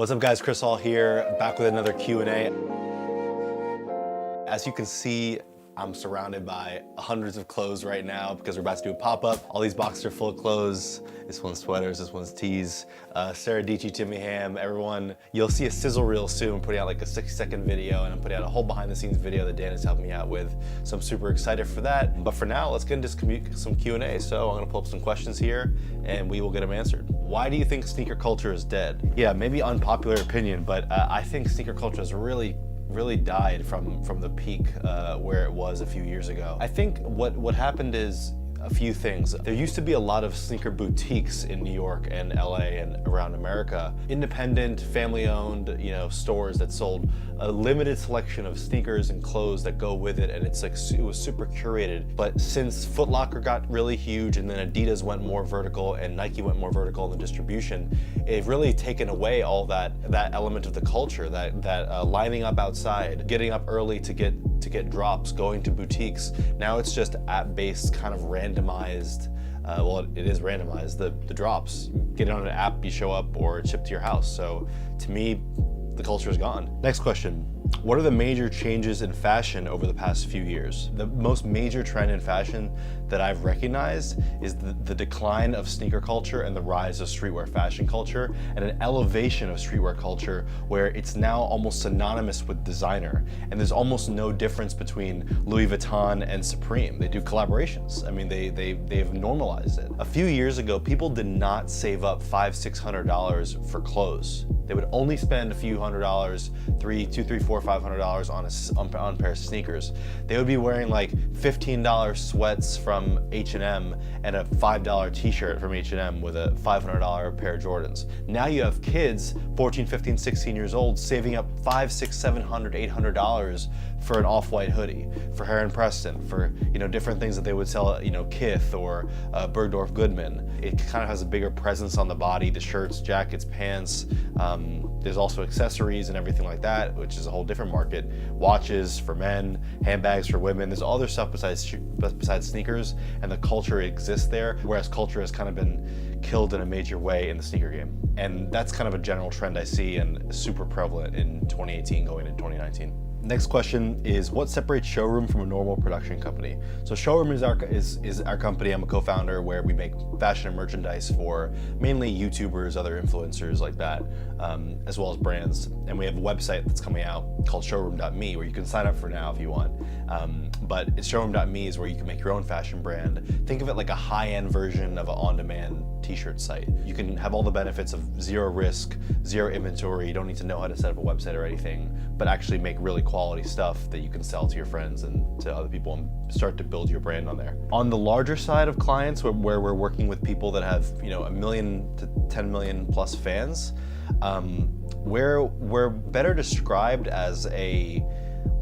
What's up guys, Chris Hall here, back with another Q&A. As you can see, I'm surrounded by hundreds of clothes right now because we're about to do a pop-up. All these boxes are full of clothes. This one's sweaters, this one's tees. Sarah Dici, Timmy Ham, everyone. You'll see a sizzle reel soon, putting out like a 60-second video, and I'm putting out a whole behind-the-scenes video that Dan is helping me out with. So I'm super excited for that. But for now, let's get into some Q&A. So I'm gonna pull up some questions here and we will get them answered. Why do you think sneaker culture is dead? Yeah, maybe unpopular opinion, but I think sneaker culture is really died from the peak where it was a few years ago. I think what happened is a few things. There used to be a lot of sneaker boutiques in New York and LA and around America. Independent, family-owned, stores that sold a limited selection of sneakers and clothes that go with it, and it was super curated. But since Foot Locker got really huge, and then Adidas went more vertical, and Nike went more vertical in the distribution, it's really taken away all that element of the culture, that lining up outside, getting up early to get drops, going to boutiques. Now it's just app-based, kind of randomized. Well, it is randomized. The drops, get it on an app, you show up, or it's shipped to your house. So to me, the culture is gone. Next question. What are the major changes in fashion over the past few years? The most major trend in fashion that I've recognized is the decline of sneaker culture and the rise of streetwear fashion culture, and an elevation of streetwear culture where it's now almost synonymous with designer. And there's almost no difference between Louis Vuitton and Supreme. They do collaborations. I mean, they've normalized it. A few years ago, people did not save up $500-600 for clothes. They would only spend a few $100s, $500 on a pair of sneakers. They would be wearing like $15 sweats from H&M and a $5 t-shirt from H&M with a $500 pair of Jordans. Now you have kids, 14, 15, 16 years old, saving up $500, $600, $700, $800 for an off-white hoodie, for Heron Preston, for different things that they would sell at Kith or Bergdorf Goodman. It kind of has a bigger presence on the body, the shirts, jackets, pants. There's also accessories and everything like that, which is a whole different market. Watches for men, handbags for women. There's other stuff besides sneakers, and the culture exists there, whereas culture has kind of been killed in a major way in the sneaker game. And that's kind of a general trend I see, and super prevalent in 2018 going into 2019. Next question is, what separates Showroom from a normal production company? So Showroom is our company. I'm a co-founder, where we make fashion and merchandise for mainly YouTubers, other influencers like that, as well as brands. And we have a website that's coming out called showroom.me, where you can sign up for now if you want. But it's showroom.me is where you can make your own fashion brand. Think of it like a high-end version of an on-demand t-shirt site. You can have all the benefits of zero risk, zero inventory. You don't need to know how to set up a website or anything, but actually make really quality stuff that you can sell to your friends and to other people and start to build your brand on there. On the larger side of clients, where we're working with people that have 1 million to 10 million plus fans, we're better described as a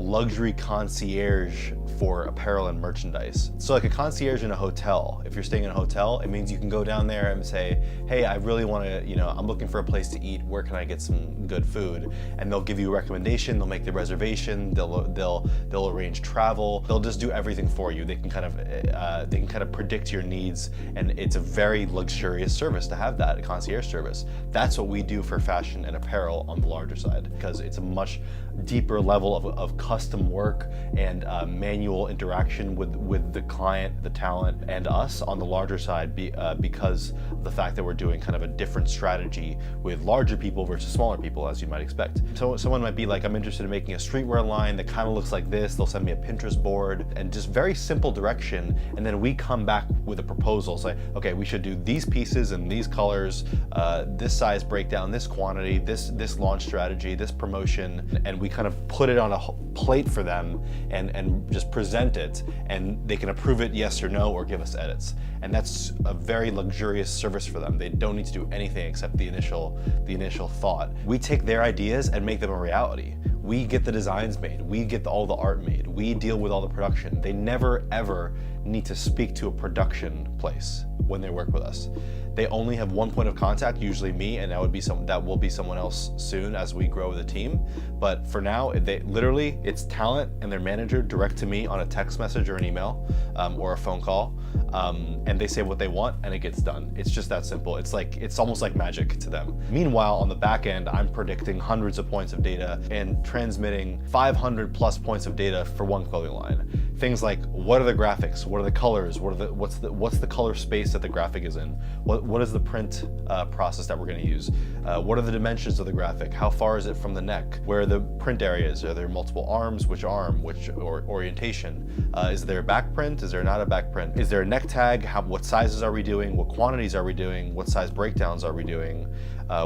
luxury concierge for apparel and merchandise. So like a concierge in a hotel, if you're staying in a hotel, it means you can go down there and say, hey, I really want to, I'm looking for a place to eat. Where can I get some good food? And they'll give you a recommendation. They'll make the reservation. They'll arrange travel. They'll just do everything for you. They can kind of predict your needs, and it's a very luxurious service to have that, a concierge service. That's what we do for fashion and apparel on the larger side, because it's a much deeper level of custom work and manual interaction with the client, the talent, and us on the larger side, because of the fact that we're doing kind of a different strategy with larger people versus smaller people, as you might expect. So someone might be like, I'm interested in making a streetwear line that kind of looks like this. They'll send me a Pinterest board and just very simple direction, and then we come back with a proposal, say, okay, we should do these pieces and these colors, this size breakdown, this quantity, this launch strategy, this promotion, and we kind of put it on a plate for them and just present it, and they can approve it yes or no, or give us edits. And that's a very luxurious service for them. They don't need to do anything except the initial thought. We take their ideas and make them a reality. We get the designs made. We get all the art made. we deal with all the production. They never ever need to speak to a production place when they work with us. They only have one point of contact, usually me, and that will be someone else soon as we grow the team. But for now, it's talent and their manager direct to me on a text message or an email or a phone call, and they say what they want and it gets done. It's just that simple. It's almost like magic to them. Meanwhile, on the back end, I'm predicting hundreds of points of data and transmitting 500 plus points of data for one clothing line. Things like, what are the graphics? What are the colors? What's the color space that the graphic is in? What is the print process that we're going to use? What are the dimensions of the graphic? How far is it from the neck? Where are the print areas? Are there multiple arms? Which arm? Which orientation? Is there a back print? Is there not a back print? Is there a neck tag? What sizes are we doing? What quantities are we doing? What size breakdowns are we doing?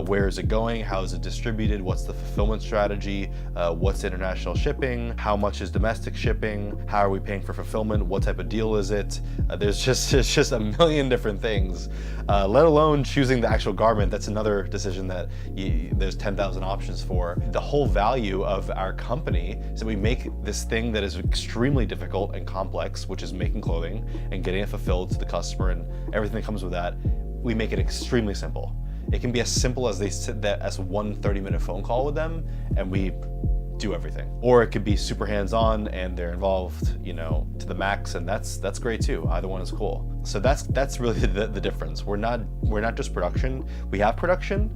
Where is it going? How is it distributed? What's the fulfillment strategy? What's international shipping? How much is domestic shipping? How are we paying for fulfillment? What type of deal is it? There's just a million different things, let alone choosing the actual garment. That's another decision that there's 10,000 options for. The whole value of our company is that we make this thing that is extremely difficult and complex, which is making clothing and getting it fulfilled to the customer and everything that comes with that. We make it extremely simple. It can be as simple as as one 30-minute phone call with them and we do everything. Or it could be super hands-on and they're involved, to the max, and that's great too. Either one is cool. So that's really the difference. We're not just production. We have production,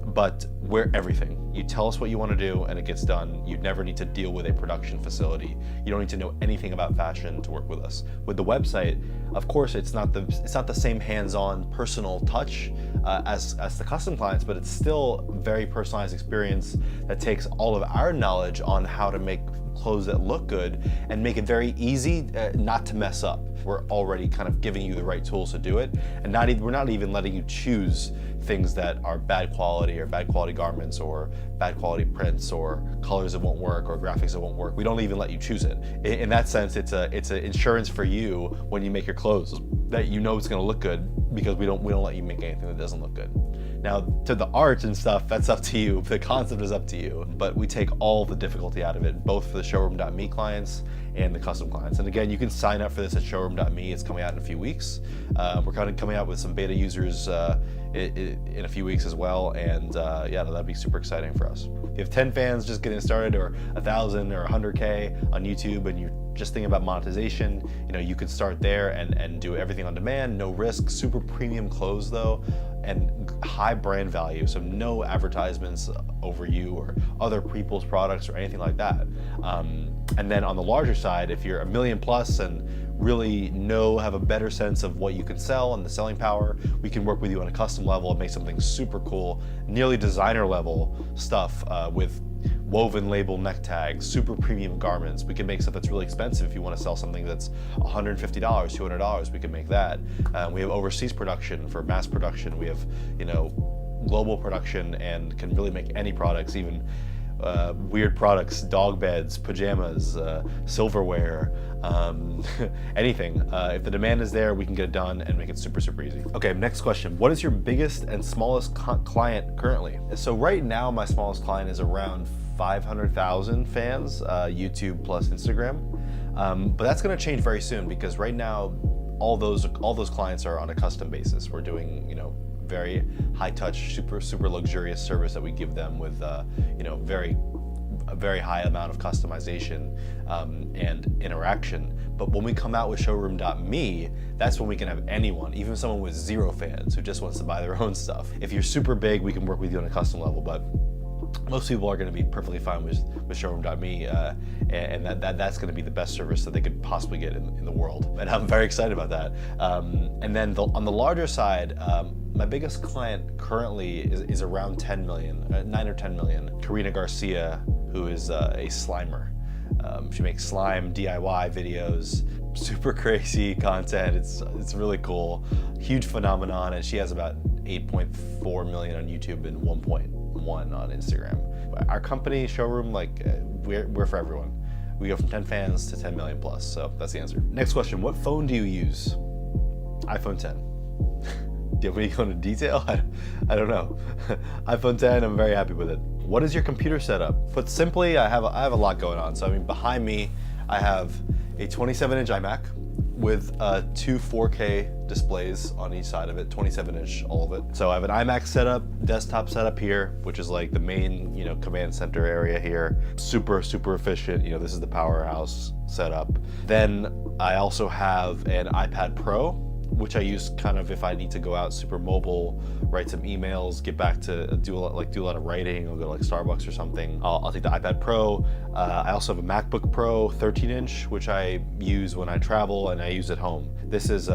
but we're everything. You tell us what you want to do and it gets done. You never need to deal with a production facility. You don't need to know anything about fashion to work with us. With the website, of course, it's not the same hands-on personal touch as the custom clients, but it's still a very personalized experience that takes all of our knowledge on how to make clothes that look good and make it very easy not to mess up. We're already kind of giving you the right tools to do it, and we're not even letting you choose things that are bad quality or bad quality garments or bad quality prints or colors that won't work or graphics that won't work. We don't even let you choose it. In that sense, it's an insurance for you when you make your clothes that it's going to look good, because we don't let you make anything that doesn't look good. Now, to the art and stuff, that's up to you. The concept is up to you, but we take all the difficulty out of it, both for the Showroom.me clients and the custom clients. And again, you can sign up for this at Showroom.me. It's coming out in a few weeks. We're kind of coming out with some beta users in a few weeks as well, and that'd be super exciting for us. If you have 10 fans just getting started, or 1,000 or 100K on YouTube, and you're just thinking about monetization, you can start there and do everything on demand, no risk, super premium clothes though, and high brand value, so no advertisements over you or other people's products or anything like that. And then on the larger side, if you're 1 million plus and really have a better sense of what you can sell and the selling power, we can work with you on a custom level and make something super cool, nearly designer level stuff with woven label neck tags, super premium garments. We can make stuff that's really expensive. If you want to sell something that's $150, $200, we can make that. We have overseas production for mass production. We have, global production, and can really make any products, even weird products, dog beds, pajamas, silverware, anything. If the demand is there, we can get it done and make it super, super easy. Okay, next question. What is your biggest and smallest client currently? So right now, my smallest client is around 500,000 fans, YouTube plus Instagram. But that's gonna change very soon, because right now, all those clients are on a custom basis. We're doing, very high touch, super luxurious service that we give them with, a very high amount of customization and interaction. But when we come out with Showroom.me, that's when we can have anyone, even someone with 0 fans who just wants to buy their own stuff. If you're super big, we can work with you on a custom level, but most people are going to be perfectly fine with Showroom.me, and that's going to be the best service that they could possibly get in the world. And I'm very excited about that. And then on the larger side, my biggest client currently is around 10 million, 9 or 10 million. Karina Garcia, who is a Slimer. She makes slime DIY videos, super crazy content. It's really cool, huge phenomenon, and she has about 8.4 million on YouTube and 1.1 on Instagram. Our company, Showroom, we're for everyone. We go from 10 fans to 10 million plus, so that's the answer. Next question, what phone do you use? iPhone 10. Do you want me to go into detail? I don't know. iPhone 10, I'm very happy with it. What is your computer setup? Put simply, I have a lot going on. So I mean, behind me, I have a 27-inch iMac with two 4K displays on each side of it, 27-inch, all of it. So I have an iMac setup, desktop setup here, which is like the main, command center area here. Super, super efficient. This is the powerhouse setup. Then I also have an iPad Pro, which I use kind of if I need to go out super mobile, write some emails, get back to do a lot of writing. I'll go to like Starbucks or something. I'll take the iPad Pro. I also have a MacBook Pro 13-inch, which I use when I travel and I use at home. This is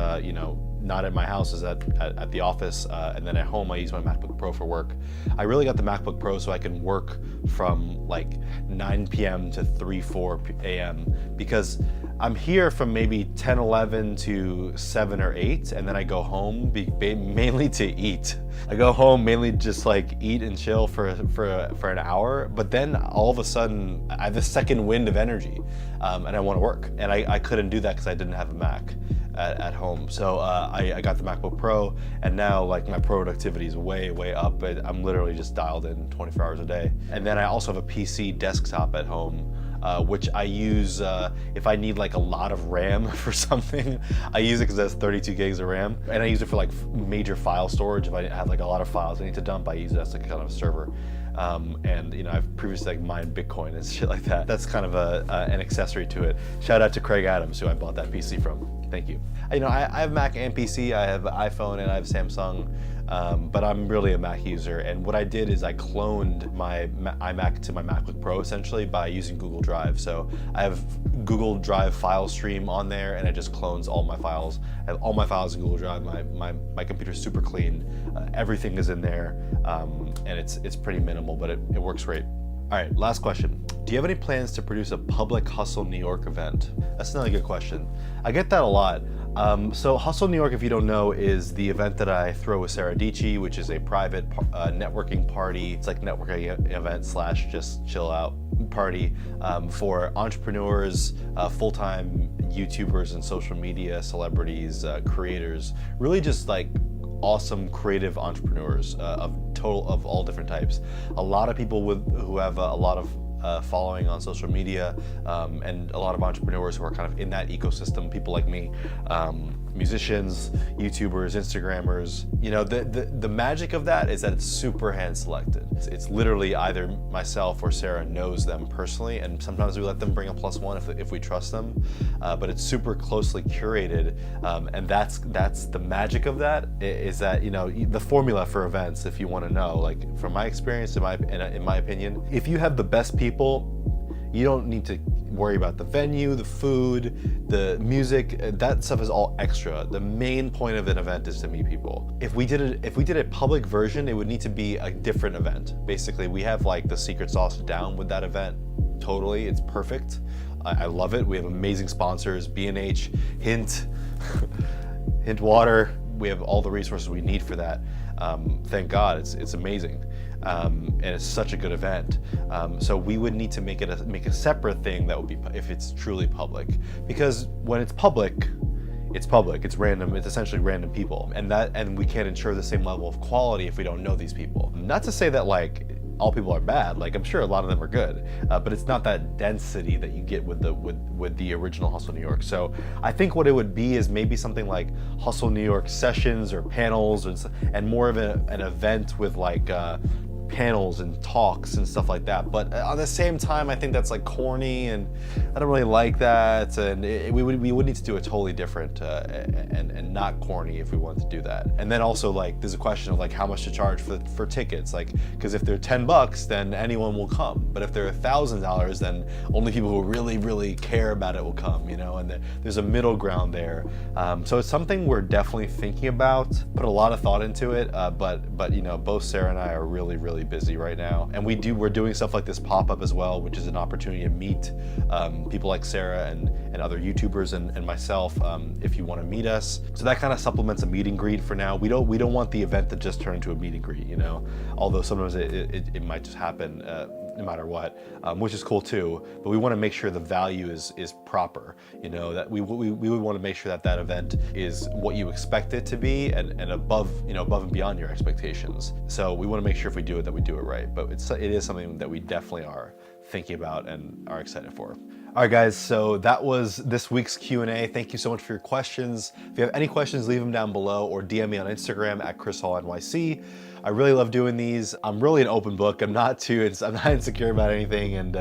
not at my house, is at the office, and then at home I use my MacBook Pro for work. I really got the MacBook Pro so I can work from like 9 p.m. to 4 a.m. because I'm here from maybe 10, 11 to 7 or 8, and then I go home mainly to eat. I go home mainly just like eat and chill for an hour, but then all of a sudden I have a second wind of energy, and I want to work. And I couldn't do that because I didn't have a Mac at home. So I got the MacBook Pro, and now like my productivity is way, way up. I'm literally just dialed in 24 hours a day. And then I also have a PC desktop at home, which I use if I need like a lot of RAM for something. I use it because it has 32 gigs of RAM, and I use it for like major file storage. If I have like a lot of files I need to dump, I use it as like kind of a server. And I've previously like mined Bitcoin and shit like that. That's kind of an accessory to it. Shout out to Craig Adams, who I bought that PC from. Thank you. I have Mac and PC. I have iPhone and I have Samsung. But I'm really a Mac user, and what I did is I cloned my iMac to my MacBook Pro essentially by using Google Drive. So I have Google Drive file stream on there, and it just clones all my files. I have all my files in Google Drive. My computer's super clean. Everything is in there, and it's pretty minimal, but it works great. All right, last question. Do you have any plans to produce a public Hustle New York event? That's another good question. I get that a lot. So Hustle New York, if you don't know, is the event that I throw with Sarah Dici, which is a private networking party. It's like networking event / just chill out party for entrepreneurs, full-time YouTubers and social media celebrities, creators, really just like awesome creative entrepreneurs of all different types. A lot of people who have a lot of following on social media, and a lot of entrepreneurs who are kind of in that ecosystem, people like me, musicians, YouTubers, Instagrammers. The magic of that is that it's super hand selected. It's literally either myself or Sarah knows them personally, and sometimes we let them bring a +1 if we trust them, but it's super closely curated, and that's the magic of that, is that the formula for events, if you want to know, like from my experience, in my opinion, if you have the best people, you don't need to worry about the venue, the food, the music. That stuff is all extra. The main point of an event is to meet people. If we did a public version, it would need to be a different event. Basically, we have like the secret sauce down with that event. Totally, it's perfect. I love it. We have amazing sponsors: B&H, Hint, Hint Water. We have all the resources we need for that. Thank God, it's amazing. And it's such a good event. So we would need to make a separate thing that would be, if it's truly public, because when it's public, it's random. It's essentially random people, and we can't ensure the same level of quality if we don't know these people. Not to say that like all people are bad. Like I'm sure a lot of them are good, but it's not that density that you get with the original Hustle New York. So I think what it would be is maybe something like Hustle New York sessions or panels, and more of an event with like panels and talks and stuff like that. But at the same time, I think that's like corny, and I don't really like that. And we would need to do it totally different and not corny if we wanted to do that. And then also like there's a question of like how much to charge for tickets, like because if they're $10, then anyone will come. But if they're $1,000, then only people who really, really care about it will come. And there's a middle ground there. So it's something we're definitely thinking about. Put a lot of thought into it. But both Sarah and I are really, really busy right now, and we're doing stuff like this pop-up as well, which is an opportunity to meet people like Sarah and other YouTubers and myself, if you want to meet us. So that kind of supplements a meet and greet for now. We don't want the event to just turn into a meet and greet, although sometimes it might just happen no matter what, which is cool too. But we want to make sure the value is proper. You know, that we would want to make sure that that event is what you expect it to be, and above, you know, above and beyond your expectations. So we want to make sure if we do it that we do it right. But it is something that we definitely are thinking about and are excited for. All right, guys, so that was this week's Q&A. Thank you so much for your questions. If you have any questions, leave them down below or DM me on Instagram at ChrisHallNYC. I really love doing these. I'm really an open book. I'm not insecure about anything, and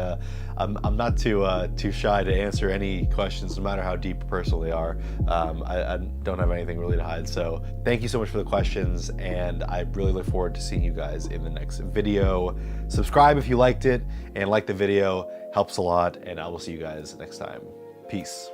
I'm not too shy to answer any questions, no matter how deep or personal they are. I don't have anything really to hide. So thank you so much for the questions, and I really look forward to seeing you guys in the next video. Subscribe if you liked it, and like the video. Helps a lot, and I will see you guys next time. Peace.